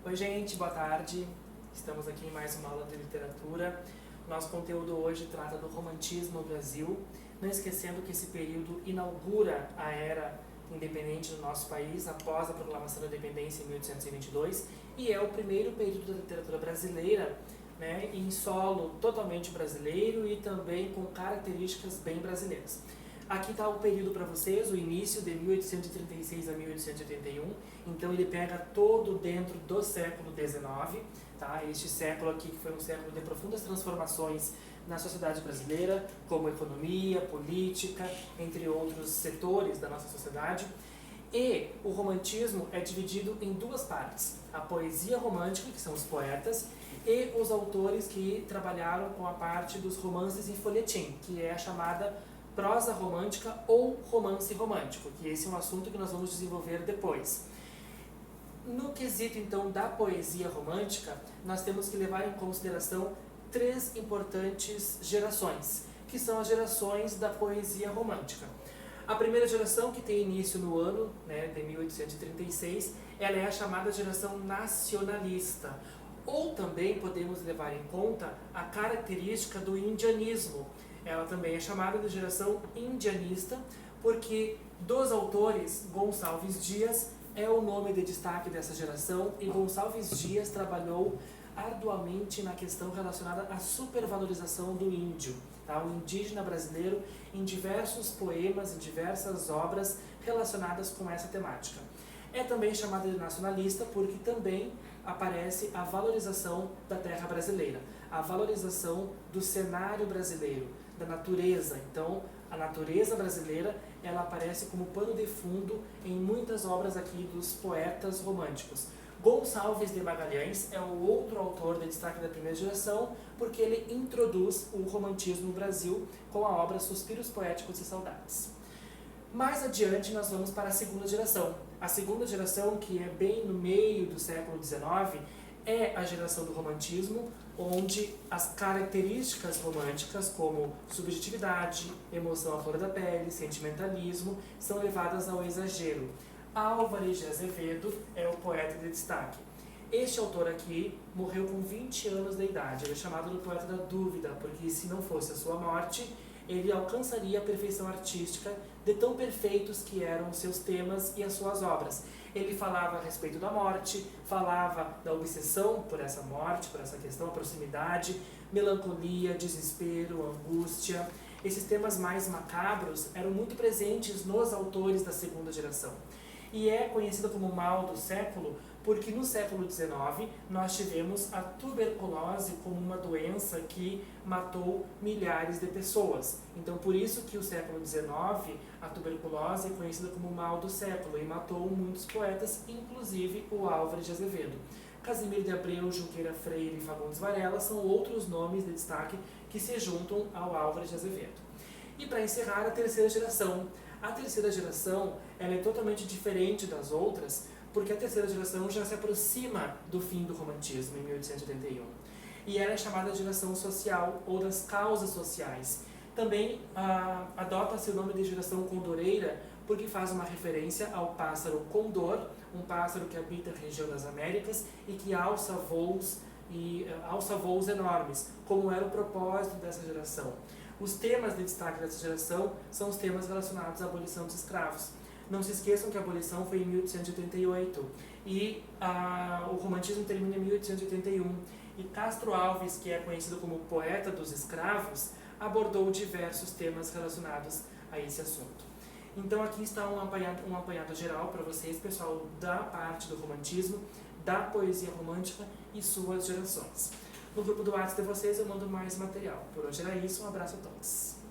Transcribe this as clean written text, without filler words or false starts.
Oi gente, boa tarde. Estamos aqui em mais uma aula de literatura. Nosso conteúdo hoje trata do romantismo no Brasil, não esquecendo que esse período inaugura a era independente do nosso país após a proclamação da independência em 1822 e é o primeiro período da literatura brasileira, né, em solo totalmente brasileiro e também com características bem brasileiras. Aqui está o período para vocês, o início de 1836 a 1881, então ele pega todo dentro do século XIX, tá? Este século aqui que foi um século de profundas transformações na sociedade brasileira, como economia, política, entre outros setores da nossa sociedade. E o romantismo é dividido em duas partes, a poesia romântica, que são os poetas, e os autores que trabalharam com a parte dos romances em folhetim, que é a chamada prosa romântica ou romance romântico, que esse é um assunto que nós vamos desenvolver depois. No quesito, então, da poesia romântica, nós temos que levar em consideração três importantes gerações, que são as gerações da poesia romântica. A primeira geração, que tem início no ano, né, de 1836, ela é a chamada geração nacionalista, ou também podemos levar em conta a característica do indianismo. Ela também é chamada de geração indianista, porque dos autores, Gonçalves Dias é o nome de destaque dessa geração, e Gonçalves Dias trabalhou arduamente na questão relacionada à supervalorização do índio, tá? O indígena brasileiro, em diversos poemas, em diversas obras relacionadas com essa temática. É também chamada de nacionalista porque também aparece a valorização da terra brasileira, a valorização do cenário brasileiro, da natureza. Então, a natureza brasileira, ela aparece como pano de fundo em muitas obras aqui dos poetas românticos. Gonçalves de Magalhães é o outro autor de destaque da primeira geração, porque ele introduz o romantismo no Brasil com a obra Suspiros Poéticos e Saudades. Mais adiante nós vamos para a segunda geração. A segunda geração, que é bem no meio do século XIX, é a geração do romantismo, onde as características românticas, como subjetividade, emoção à flor da pele, sentimentalismo, são levadas ao exagero. Álvares de Azevedo é o poeta de destaque. Este autor aqui morreu com 20 anos de idade. Ele é chamado do poeta da dúvida, porque se não fosse a sua morte, ele alcançaria a perfeição artística de tão perfeitos que eram os seus temas e as suas obras. Ele falava a respeito da morte, falava da obsessão por essa morte, por essa questão, a proximidade, melancolia, desespero, angústia. Esses temas mais macabros eram muito presentes nos autores da segunda geração. E é conhecida como mal do século porque no século XIX nós tivemos a tuberculose como uma doença que matou milhares de pessoas. Então por isso que o século XIX, a tuberculose é conhecida como mal do século e matou muitos poetas, inclusive o Álvares de Azevedo. Casimiro de Abreu, Junqueira Freire e Fagundes Varela são outros nomes de destaque que se juntam ao Álvares de Azevedo. E para encerrar, a terceira geração. A terceira geração ela é totalmente diferente das outras, porque a terceira geração já se aproxima do fim do romantismo, em 1881. E ela é chamada de geração social, ou das causas sociais. Também adota-se o nome de geração condoreira, porque faz uma referência ao pássaro condor, um pássaro que habita a região das Américas e que alça voos enormes, como era o propósito dessa geração. Os temas de destaque dessa geração são os temas relacionados à abolição dos escravos. Não se esqueçam que a abolição foi em 1888 e o romantismo termina em 1881. E Castro Alves, que é conhecido como poeta dos escravos, abordou diversos temas relacionados a esse assunto. Então aqui está um apanhado geral para vocês, pessoal, da parte do romantismo, da poesia romântica e suas gerações. No grupo do WhatsApp de vocês eu mando mais material. Por hoje era isso, um abraço a todos.